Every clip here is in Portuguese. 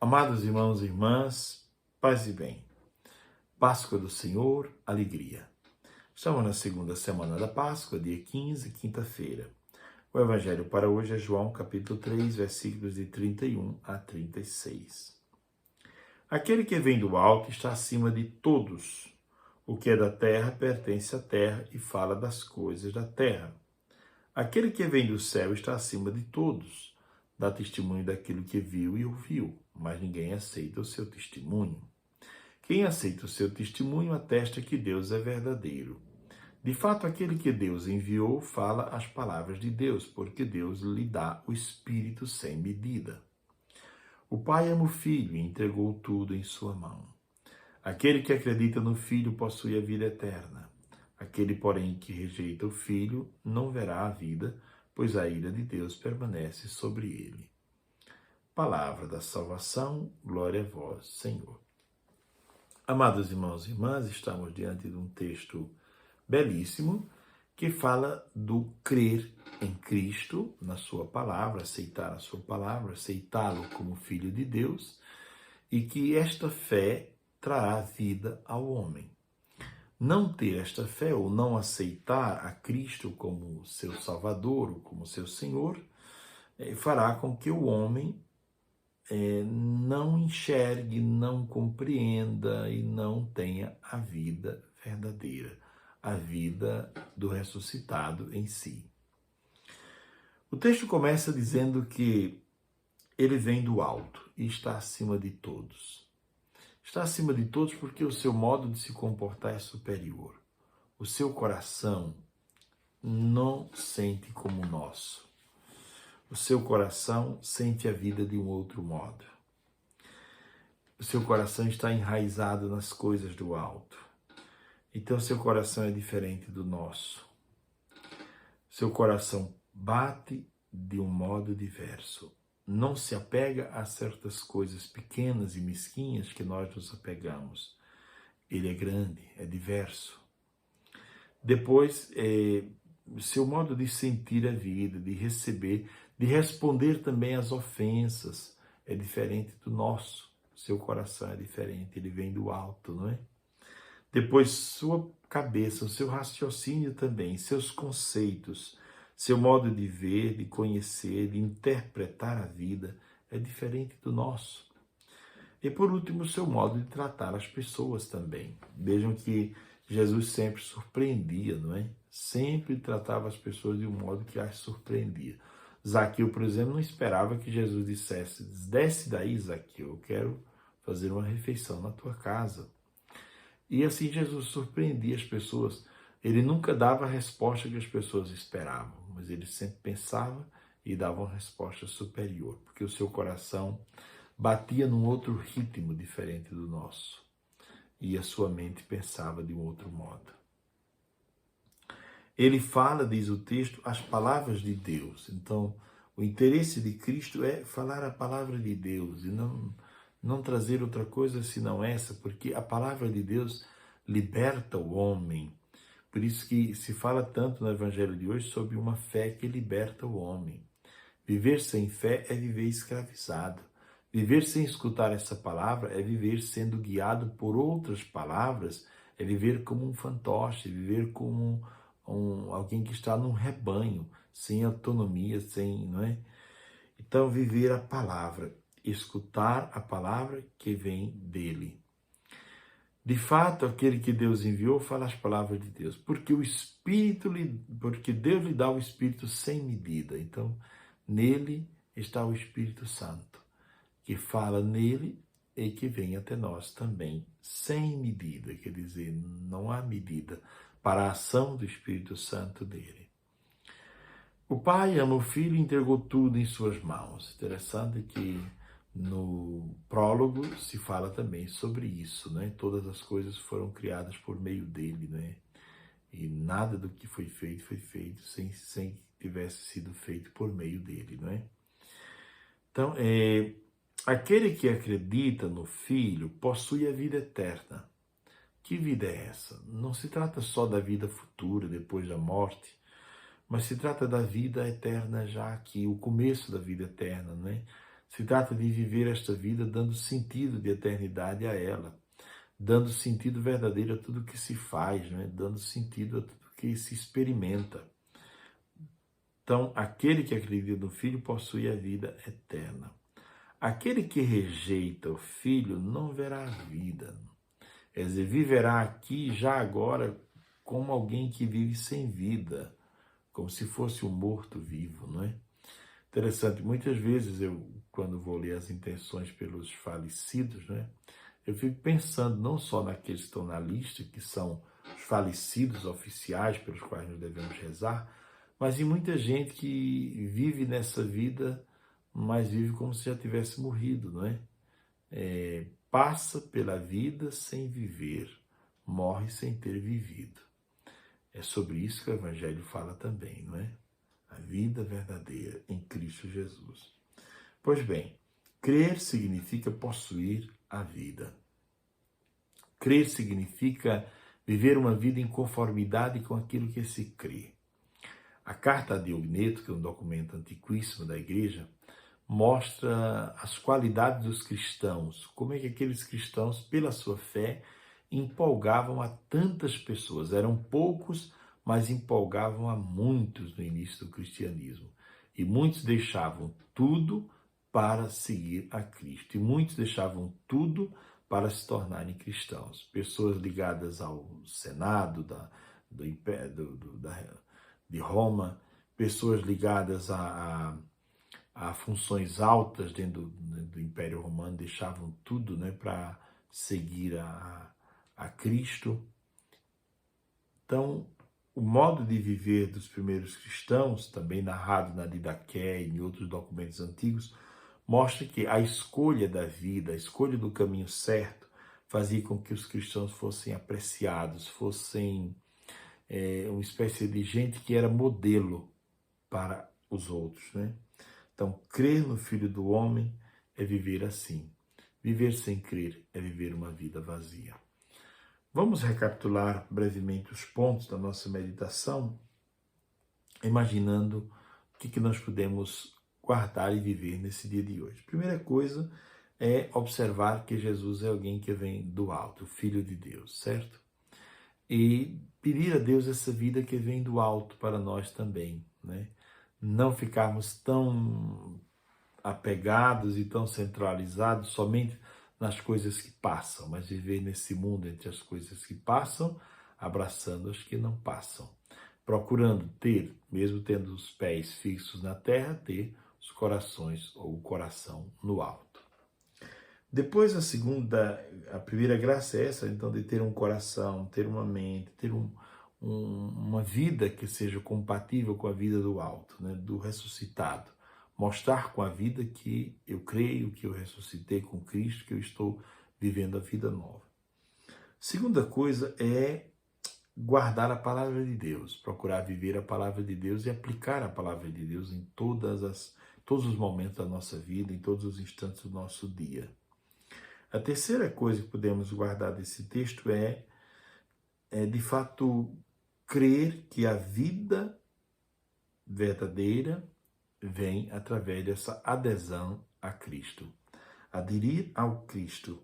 Amados irmãos e irmãs, paz e bem. Páscoa do Senhor, alegria. Estamos na segunda semana da Páscoa, dia 15, quinta-feira. O Evangelho para hoje é João, capítulo 3, versículos de 31 a 36. Aquele que vem do alto está acima de todos. O que é da terra pertence à terra e fala das coisas da terra. Aquele que vem do céu está acima de todos. Dá testemunho daquilo que viu e ouviu, mas ninguém aceita o seu testemunho. Quem aceita o seu testemunho atesta que Deus é verdadeiro. De fato, aquele que Deus enviou fala as palavras de Deus, porque Deus lhe dá o Espírito sem medida. O Pai ama o Filho e entregou tudo em sua mão. Aquele que acredita no Filho possui a vida eterna. Aquele, porém, que rejeita o Filho não verá a vida, pois a ira de Deus permanece sobre ele. Palavra da salvação, glória a vós, Senhor. Amados irmãos e irmãs, estamos diante de um texto belíssimo que fala do crer em Cristo, na sua palavra, aceitar a sua palavra, aceitá-lo como Filho de Deus, e que esta fé trará vida ao homem. Não ter esta fé ou não aceitar a Cristo como seu Salvador ou como seu Senhor, fará com que o homem não enxergue, não compreenda e não tenha a vida verdadeira, a vida do ressuscitado em si. O texto começa dizendo que ele vem do alto e está acima de todos. Está acima de todos porque o seu modo de se comportar é superior. O seu coração não sente como o nosso. O seu coração sente a vida de um outro modo. O seu coração está enraizado nas coisas do alto. Então, seu coração é diferente do nosso. Seu coração bate de um modo diverso. Não se apega a certas coisas pequenas e mesquinhas que nós nos apegamos. Ele é grande, é diverso. Depois, seu modo de sentir a vida, de receber, de responder também às ofensas, é diferente do nosso. Seu coração é diferente, ele vem do alto, não é? Depois, sua cabeça, o seu raciocínio também, seus conceitos, seu modo de ver, de conhecer, de interpretar a vida é diferente do nosso. E por último, seu modo de tratar as pessoas também. Vejam que Jesus sempre surpreendia, não é? Sempre tratava as pessoas de um modo que as surpreendia. Zaqueu, por exemplo, não esperava que Jesus dissesse: desce daí, Zaqueu, eu quero fazer uma refeição na tua casa. E assim Jesus surpreendia as pessoas. Ele nunca dava a resposta que as pessoas esperavam, mas ele sempre pensava e dava uma resposta superior, porque o seu coração batia num outro ritmo diferente do nosso. E a sua mente pensava de um outro modo. Ele fala, diz o texto, as palavras de Deus. Então, o interesse de Cristo é falar a palavra de Deus e não trazer outra coisa senão essa, porque a palavra de Deus liberta o homem. Por isso que se fala tanto no Evangelho de hoje sobre uma fé que liberta o homem. Viver sem fé é viver escravizado. Viver sem escutar essa palavra é viver sendo guiado por outras palavras, é viver como um fantoche, viver como alguém que está num rebanho, sem autonomia, não é? Então, viver a palavra, escutar a palavra que vem dele. De fato, aquele que Deus enviou fala as palavras de Deus, porque porque Deus lhe dá o Espírito sem medida. Então, nele está o Espírito Santo, que fala nele e que vem até nós também, sem medida, quer dizer, não há medida para a ação do Espírito Santo dele. O Pai ama o Filho e entregou tudo em suas mãos. Interessante que no prólogo se fala também sobre isso, né? Todas as coisas foram criadas por meio dele, né? E nada do que foi feito sem que tivesse sido feito por meio dele, não é? Então, aquele que acredita no Filho possui a vida eterna. Que vida é essa? Não se trata só da vida futura, depois da morte, mas se trata da vida eterna já aqui, o começo da vida eterna, né? Se trata de viver esta vida dando sentido de eternidade a ela, dando sentido verdadeiro a tudo que se faz, né? Dando sentido a tudo que se experimenta. Então, aquele que acredita no Filho possui a vida eterna. Aquele que rejeita o Filho não verá a vida. Quer dizer, viverá aqui, já agora, como alguém que vive sem vida, como se fosse um morto-vivo, não é? Interessante, muitas vezes eu, quando vou ler as intenções pelos falecidos, né, eu fico pensando não só naqueles que estão na lista, que são os falecidos oficiais pelos quais nós devemos rezar, mas em muita gente que vive nessa vida, mas vive como se já tivesse morrido, não é? Passa pela vida sem viver, morre sem ter vivido. É sobre isso que o Evangelho fala também, não é? A vida verdadeira em Cristo Jesus. Pois bem, crer significa possuir a vida. Crer significa viver uma vida em conformidade com aquilo que se crê. A Carta a Diogneto, que é um documento antiquíssimo da Igreja, mostra as qualidades dos cristãos, como é que aqueles cristãos, pela sua fé, empolgavam a tantas pessoas. Eram poucos, mas empolgavam a muitos no início do cristianismo. E muitos deixavam tudo para seguir a Cristo. E muitos deixavam tudo para se tornarem cristãos. Pessoas ligadas ao Senado de Roma, pessoas ligadas a funções altas dentro do Império Romano, deixavam tudo, né, para seguir a Cristo. Então, o modo de viver dos primeiros cristãos, também narrado na Didaqué e em outros documentos antigos, mostra que a escolha da vida, a escolha do caminho certo, fazia com que os cristãos fossem apreciados, fossem uma espécie de gente que era modelo para os outros, né? Então, crer no Filho do Homem é viver assim. Viver sem crer é viver uma vida vazia. Vamos recapitular brevemente os pontos da nossa meditação, imaginando o que nós podemos guardar e viver nesse dia de hoje. Primeira coisa é observar que Jesus é alguém que vem do alto, o Filho de Deus, certo? E pedir a Deus essa vida que vem do alto para nós também, né? Não ficarmos tão apegados e tão centralizados somente nas coisas que passam, mas viver nesse mundo entre as coisas que passam, abraçando as que não passam. Procurando ter, mesmo tendo os pés fixos na terra, ter os corações ou o coração no alto. Depois a primeira graça é essa, então, de ter um coração, ter uma mente, ter uma vida que seja compatível com a vida do alto, né, do ressuscitado. Mostrar com a vida que eu creio, que eu ressuscitei com Cristo, que eu estou vivendo a vida nova. Segunda coisa é guardar a palavra de Deus, procurar viver a palavra de Deus e aplicar a palavra de Deus em todos os momentos da nossa vida, em todos os instantes do nosso dia. A terceira coisa que podemos guardar desse texto é de fato, crer que a vida verdadeira vem através dessa adesão a Cristo. Aderir ao Cristo.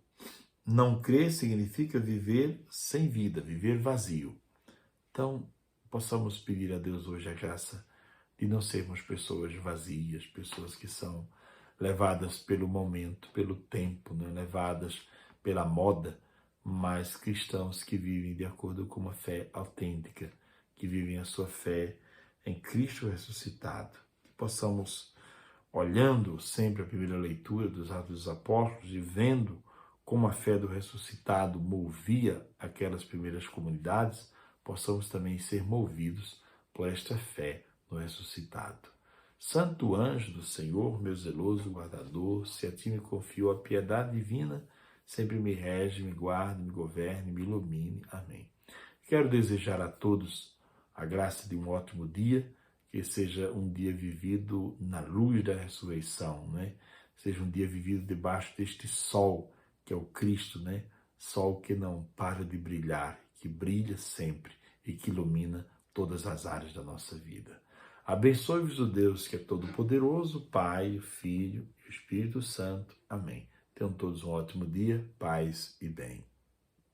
Não crer significa viver sem vida, viver vazio. Então, possamos pedir a Deus hoje a graça de não sermos pessoas vazias, pessoas que são levadas pelo momento, pelo tempo, né? Levadas pela moda, mas cristãos que vivem de acordo com uma fé autêntica, que vivem a sua fé em Cristo ressuscitado. Que possamos, olhando sempre a primeira leitura dos Atos dos Apóstolos e vendo como a fé do ressuscitado movia aquelas primeiras comunidades, possamos também ser movidos por esta fé no ressuscitado. Santo anjo do Senhor, meu zeloso guardador, se a ti me confio a piedade divina, sempre me rege, me guarde, me governe, me ilumine. Amém. Quero desejar a todos a graça de um ótimo dia, que seja um dia vivido na luz da ressurreição, né? Seja um dia vivido debaixo deste sol, que é o Cristo, né? Sol que não para de brilhar, que brilha sempre e que ilumina todas as áreas da nossa vida. Abençoe-vos o Deus que é todo-poderoso, Pai, Filho e Espírito Santo. Amém. Tenham todos um ótimo dia, paz e bem.